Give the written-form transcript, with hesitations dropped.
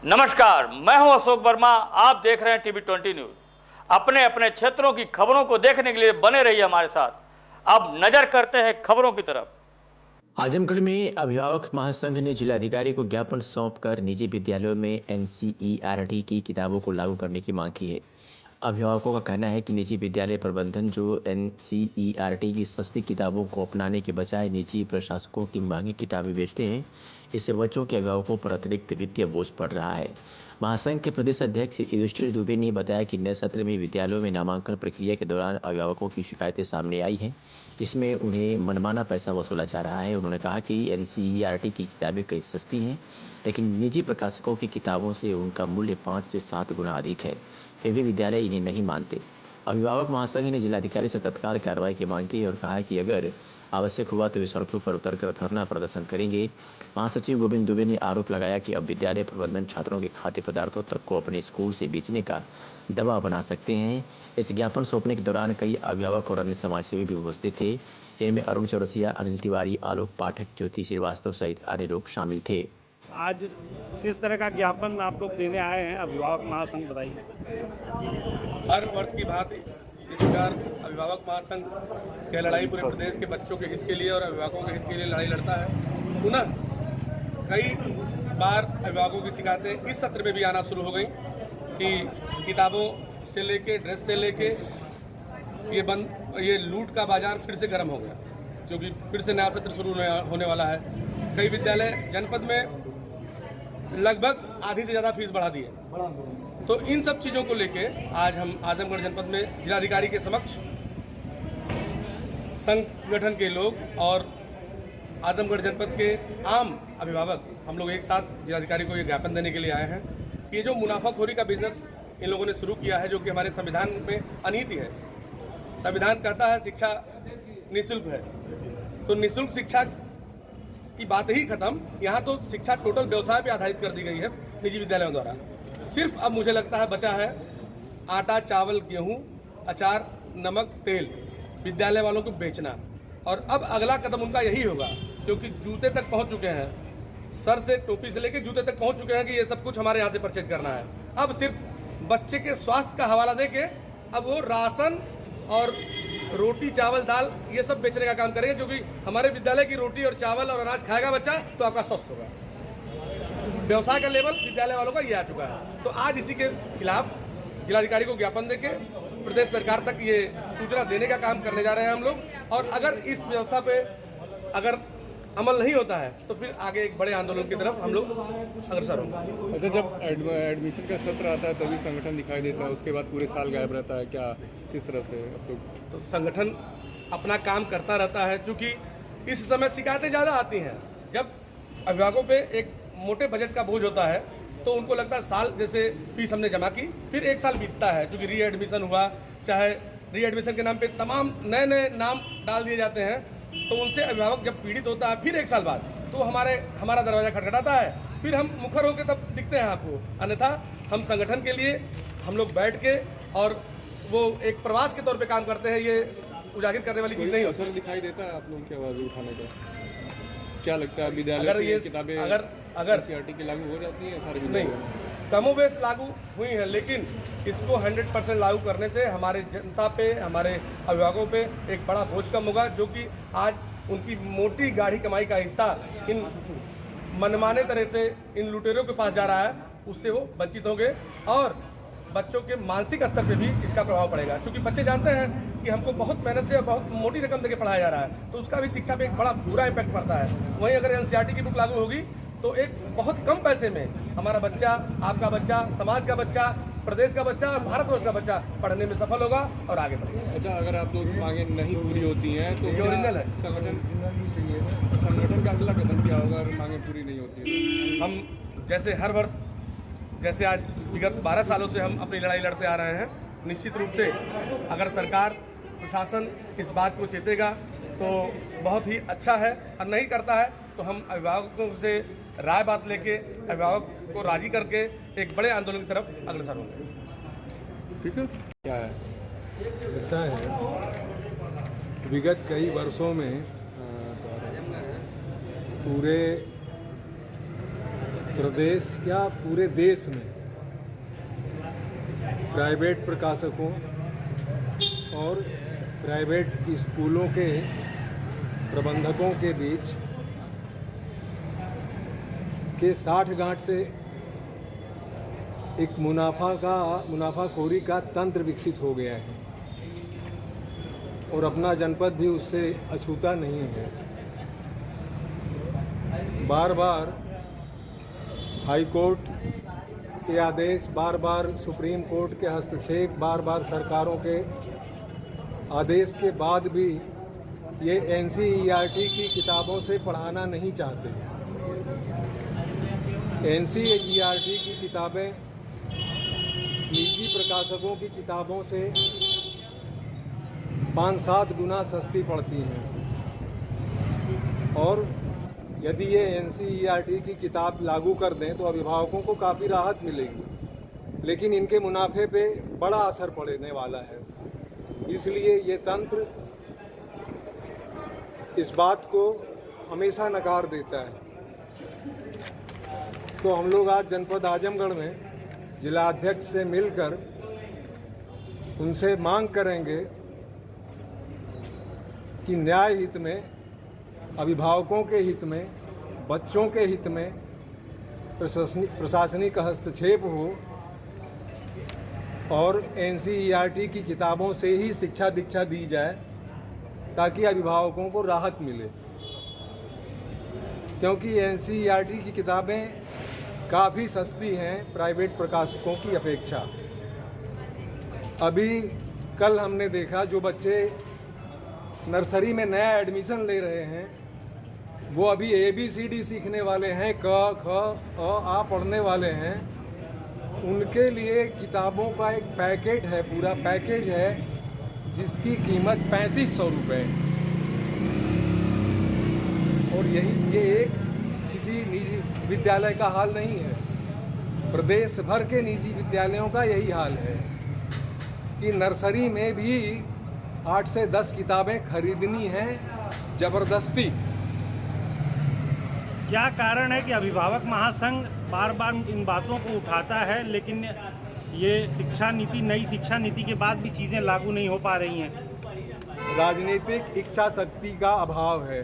नमस्कार, मैं हूं अशोक वर्मा। आप देख रहे हैं टीवी 20 न्यूज। अपने अपने क्षेत्रों की खबरों को देखने के लिए बने रहिए हमारे साथ। अब नजर करते हैं खबरों की तरफ। आजमगढ़ में अभिभावक महासंघ ने जिलाधिकारी को ज्ञापन सौंपकर निजी विद्यालयों में एनसीईआरटी की किताबों को लागू करने की मांग की है। अभिभावकों का कहना है कि निजी विद्यालय प्रबंधन जो एनसीईआरटी की सस्ती किताबों को अपनाने के बजाय निजी प्रशासकों की महंगी किताबें बेचते हैं, इससे बच्चों के अभिभावकों पर अतिरिक्त वित्तीय बोझ पड़ रहा है। महासंघ के प्रदेश अध्यक्ष युधिष्ठिर दुबे ने बताया कि नए सत्र में विद्यालयों में नामांकन प्रक्रिया के दौरान अभिभावकों की शिकायतें सामने आई हैं, जिसमें उन्हें मनमाना पैसा वसूला जा रहा है। उन्होंने कहा कि एनसीईआरटी की किताबें कई सस्ती हैं, लेकिन निजी प्रकाशकों की किताबों से उनका मूल्य 5 से 7 गुना अधिक है, फिर भी विद्यालय इन्हें नहीं मानते। अभिभावक महासंघ ने जिलाधिकारी से तत्काल कार्रवाई की मांग की और कहा कि अगर आवश्यक हुआ तो वे सड़कों पर उतरकर धरना प्रदर्शन करेंगे। महासचिव गोविंद दुबे ने आरोप लगाया कि अब विद्यालय प्रबंधन छात्रों के खाद्य पदार्थों तक को अपने स्कूल से बेचने का दबाव बना सकते हैं। इस ज्ञापन सौंपने के दौरान कई अभिभावक और अन्य समाजसेवी भी उपस्थित थे, जिनमें अरुण चौरसिया, अनिल तिवारी, आलोक पाठक, ज्योति श्रीवास्तव सहित अन्य लोग शामिल थे। आज किस तरह का ज्ञापन आप लोग देने आए हैं अभिभावक महासंघ, बताइए। हर वर्ष की भांति इस बार अभिभावक महासंघ की लड़ाई पूरे प्रदेश के बच्चों के हित के लिए और अभिभावकों के हित के लिए लड़ाई लड़ता है। पुनः कई बार अभिभावकों की शिकायतें इस सत्र में भी आना शुरू हो गई कि किताबों से लेके ड्रेस से लेके ये लूट का बाजार फिर से गर्म हो गया, क्योंकि फिर से नया सत्र शुरू होने वाला है। कई विद्यालय जनपद में लगभग आधी से ज़्यादा फीस बढ़ा दी है। तो इन सब चीज़ों को लेके आज हम आजमगढ़ जनपद में जिलाधिकारी के समक्ष संगठन के लोग और आजमगढ़ जनपद के आम अभिभावक हम लोग एक साथ जिलाधिकारी को ये ज्ञापन देने के लिए आए हैं कि ये जो मुनाफाखोरी का बिजनेस इन लोगों ने शुरू किया है, जो कि हमारे संविधान में अनीति है। संविधान कहता है शिक्षा निःशुल्क है, तो निःशुल्क शिक्षा की बात ही खत्म। यहाँ तो शिक्षा टोटल व्यवसाय पे आधारित कर दी गई है निजी विद्यालयों द्वारा। सिर्फ अब मुझे लगता है बचा है आटा, चावल, गेहूं, अचार, नमक, तेल विद्यालय वालों को बेचना। और अब अगला कदम उनका यही होगा, क्योंकि जूते तक पहुंच चुके हैं, सर से टोपी से लेकर जूते तक पहुंच चुके हैं कि ये सब कुछ हमारे यहाँ से परचेज करना है। अब सिर्फ बच्चे के स्वास्थ्य का हवाला देके अब वो राशन और रोटी, चावल, दाल ये सब बेचने का काम करेंगे, क्योंकि हमारे विद्यालय की रोटी और चावल और अनाज खाएगा बच्चा तो आपका स्वस्थ होगा। व्यवसाय का लेवल विद्यालय वालों का ये आ चुका है। तो आज इसी के खिलाफ जिलाधिकारी को ज्ञापन देके प्रदेश सरकार तक ये सूचना देने का काम करने जा रहे हैं हम लोग। और अगर इस व्यवस्था पे अगर अमल नहीं होता है तो फिर आगे एक बड़े आंदोलन की तरफ हम लोग अग्रसर होंगे। अच्छा, जब एडमिशन का सत्र आता है तभी संगठन दिखाई देता है, उसके बाद पूरे साल गायब रहता है, क्या किस तरह से तो संगठन अपना काम करता रहता है, क्योंकि इस समय शिकायतें ज़्यादा आती हैं। जब अभिभावकों पे एक मोटे बजट का बोझ होता है तो उनको लगता है साल जैसे फीस हमने जमा की, फिर एक साल बीतता है, क्योंकि री एडमिशन हुआ, चाहे री एडमिशन के नाम पे तमाम नए नए नाम डाल दिए जाते हैं। तो उनसे अभिभावक जब पीड़ित होता है फिर एक साल बाद तो हमारा दरवाज़ा खटखटाता है, फिर हम मुखर होकर तब दिखते हैं आपको। अन्यथा हम संगठन के लिए हम लोग बैठ के और वो एक प्रवास के तौर पे काम करते हैं, ये उजागर करने वाली चीज़ नहीं होती। असर दिखाई देता है आप लोगों की आवाज़ उठाने का? क्या लगता है विद्यालय अगर ये किताबें अगर एनसीईआरटी की लागू हो जाती है सारे नहीं, कमोबेश लागू हुई है, लेकिन इसको 100% लागू करने से हमारे जनता पे, हमारे अभिभावकों पे एक बड़ा बोझ कम होगा, जो कि आज उनकी मोटी गाढ़ी कमाई का हिस्सा इन मनमाने तरह से इन लुटेरों के पास जा रहा है, उससे वो वंचित होंगे। और बच्चों के मानसिक स्तर पे भी इसका प्रभाव पड़ेगा, क्योंकि बच्चे जानते हैं कि हमको बहुत मेहनत से बहुत मोटी रकम देके पढ़ाया जा रहा है, तो उसका भी शिक्षा पे एक बड़ा बुरा इम्पैक्ट पड़ता है। वहीं अगर एनसीईआरटी की बुक लागू होगी तो एक बहुत कम पैसे में हमारा बच्चा, आपका बच्चा, समाज का बच्चा, प्रदेश का बच्चा और भारतवर्ष का बच्चा पढ़ने में सफल होगा और आगे बढ़ेगा। अच्छा, अगर आप लोग मांगे नहीं पूरी होती हैं तो ये ओरिजिनल है। संगठन का अगला कदम क्या होगा अगर मांगे पूरी नहीं होती है? हम जैसे हर वर्ष, जैसे आज विगत 12 सालों से हम अपनी लड़ाई लड़ते आ रहे हैं, निश्चित रूप से अगर सरकार, प्रशासन इस बात को चेतेगा तो बहुत ही अच्छा है, और नहीं करता है तो हम अभिभावकों से राय बात लेके अभिभावक को राजी करके एक बड़े आंदोलन की तरफ अग्रसर होंगे। ठीक है, क्या है? ऐसा है, विगत कई वर्षों में पूरे प्रदेश क्या पूरे देश में प्राइवेट प्रकाशकों और प्राइवेट स्कूलों के प्रबंधकों के बीच के साठगांठ से एक मुनाफाखोरी का तंत्र विकसित हो गया है और अपना जनपद भी उससे अछूता नहीं है। बार बार हाई कोर्ट के आदेश, बार बार सुप्रीम कोर्ट के हस्तक्षेप, बार बार सरकारों के आदेश के बाद भी ये NCERT की किताबों से पढ़ाना नहीं चाहते। NCERT की किताबें निजी प्रकाशकों की किताबों से 5-7 गुना सस्ती पड़ती हैं और यदि ये NCERT की किताब लागू कर दें तो अभिभावकों को काफ़ी राहत मिलेगी, लेकिन इनके मुनाफे पे बड़ा असर पड़ने वाला है। इसलिए ये तंत्र इस बात को हमेशा नकार देता है। तो हम लोग आज जनपद आजमगढ़ में जिला अध्यक्ष से मिलकर उनसे मांग करेंगे कि न्याय हित में, अभिभावकों के हित में, बच्चों के हित में प्रशासनिक हस्तक्षेप हो और NCERT की किताबों से ही शिक्षा दीक्षा दी जाए ताकि अभिभावकों को राहत मिले, क्योंकि NCERT की किताबें काफ़ी सस्ती हैं प्राइवेट प्रकाशकों की अपेक्षा। अभी कल हमने देखा जो बच्चे नर्सरी में नया एडमिशन ले रहे हैं वो अभी ABCD सीखने वाले हैं, क ख अ आ पढ़ने वाले हैं, उनके लिए किताबों का एक पैकेट है, पूरा पैकेज है जिसकी कीमत 3500 रुपये। और ये एक किसी निजी विद्यालय का हाल नहीं है, प्रदेश भर के निजी विद्यालयों का यही हाल है कि नर्सरी में भी 8 से 10 किताबें खरीदनी हैं ज़बरदस्ती। क्या कारण है कि अभिभावक महासंघ बार बार इन बातों को उठाता है, लेकिन ये नई शिक्षा नीति के बाद भी चीज़ें लागू नहीं हो पा रही हैं? राजनीतिक इच्छा शक्ति का अभाव है।